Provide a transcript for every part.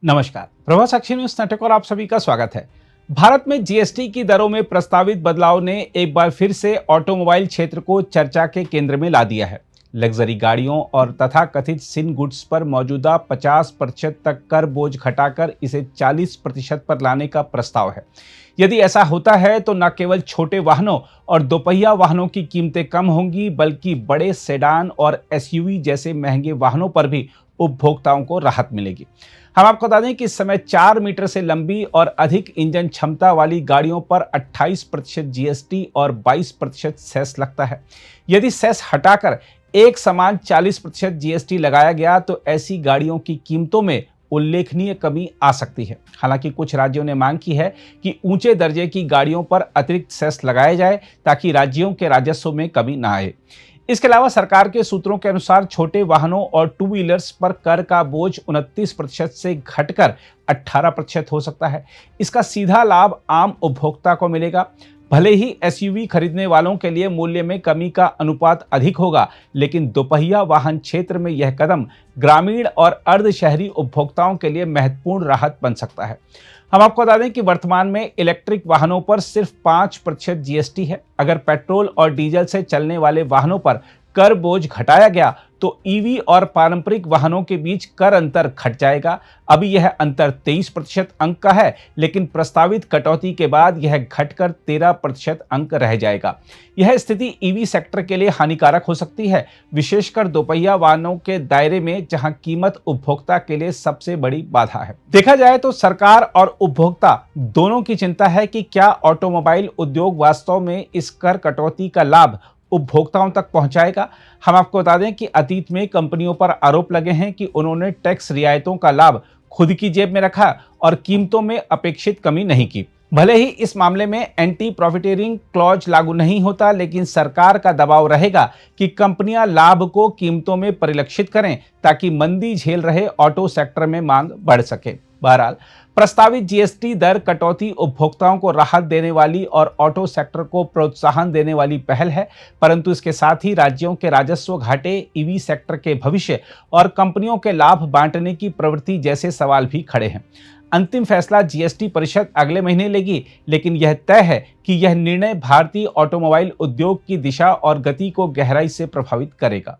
नमस्कार, प्रभात साक्षी न्यूज नाटक और आप सभी का स्वागत है। भारत में जीएसटी की दरों में प्रस्तावित बदलाव ने एक बार फिर से ऑटोमोबाइल क्षेत्र को चर्चा के केंद्र में ला दिया है। लग्जरी गाड़ियों और तथाकथित सिन गुड्स पर मौजूदा 50% तक कर बोझ घटाकर इसे 40% पर लाने का प्रस्ताव है। यदि ऐसा होता है तो न केवल छोटे वाहनों और दोपहिया वाहनों की कीमतें कम होंगी, बल्कि बड़े सेडान और एसयूवी जैसे महंगे वाहनों पर भी उपभोक्ताओं को राहत मिलेगी। हम आपको बता दें कि इस समय 4 मीटर से लंबी और अधिक इंजन क्षमता वाली गाड़ियों पर 28% जीएसटी और 22% सेस लगता है। यदि सेस हटाकर एक समान 40% जीएसटी लगाया गया तो ऐसी गाड़ियों की कीमतों में उल्लेखनीय कमी आ सकती है। हालांकि कुछ राज्यों ने मांग की है कि ऊंचे दर्जे की गाड़ियों पर अतिरिक्त सेस लगाया जाए ताकि राज्यों के राजस्व में कमी न आए। इसके अलावा सरकार के सूत्रों के अनुसार छोटे वाहनों और टू व्हीलर्स पर कर का बोझ 29% से घटकर 18% हो सकता है। इसका सीधा लाभ आम उपभोक्ता को मिलेगा। भले ही एसयूवी खरीदने वालों के लिए मूल्य में कमी का अनुपात अधिक होगा, लेकिन दोपहिया वाहन क्षेत्र में यह कदम ग्रामीण और अर्ध शहरी उपभोक्ताओं के लिए महत्वपूर्ण राहत बन सकता है। हम आपको बता दें कि वर्तमान में इलेक्ट्रिक वाहनों पर सिर्फ 5% जीएसटी है। अगर पेट्रोल और डीजल से चलने वाले वाहनों पर कर बोझ घटाया गया तो ईवी और पारंपरिक वाहनों के बीच कर अंतर घट जाएगा। अभी यह अंतर 23% अंक का है, लेकिन प्रस्तावित कटौती के बाद यह घटकर 13% अंक रह जाएगा। यह स्थिति ईवी सेक्टर के लिए हानिकारक हो सकती है, विशेषकर दोपहिया वाहनों के दायरे में, जहां कीमत उपभोक्ता के लिए सबसे बड़ी बाधा है। देखा जाए तो सरकार और उपभोक्ता दोनों की चिंता है कि क्या ऑटोमोबाइल उद्योग वास्तव में इस कर कटौती का लाभ उपभोक्ताओं तक पहुंचाएगा। हम आपको बता दें कि अतीत में कंपनियों पर आरोप लगे हैं कि उन्होंने टैक्स रियायतों का लाभ खुद की जेब में रखा और कीमतों में अपेक्षित कमी नहीं की। भले ही इस मामले में एंटी प्रॉफिटेरिंग क्लॉज लागू नहीं होता, लेकिन सरकार का दबाव रहेगा कि कंपनियां लाभ को कीमतों में परिलक्षित करें ताकि मंदी झेल रहे ऑटो सेक्टर में मांग बढ़ सके। बहरहाल, प्रस्तावित जीएसटी दर कटौती उपभोक्ताओं को राहत देने वाली और ऑटो सेक्टर को प्रोत्साहन देने वाली पहल है, परंतु इसके साथ ही राज्यों के राजस्व घाटे, ईवी सेक्टर के भविष्य और कंपनियों के लाभ बांटने की प्रवृत्ति जैसे सवाल भी खड़े हैं। अंतिम फैसला जीएसटी परिषद अगले महीने लेगी, लेकिन यह तय है कि यह निर्णय भारतीय ऑटोमोबाइल उद्योग की दिशा और गति को गहराई से प्रभावित करेगा।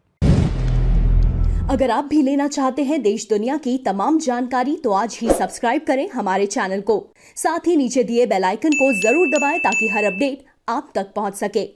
अगर आप भी लेना चाहते हैं देश दुनिया की तमाम जानकारी तो आज ही सब्सक्राइब करें हमारे चैनल को। साथ ही नीचे दिए बेल आइकन को जरूर दबाएं ताकि हर अपडेट आप तक पहुंच सके।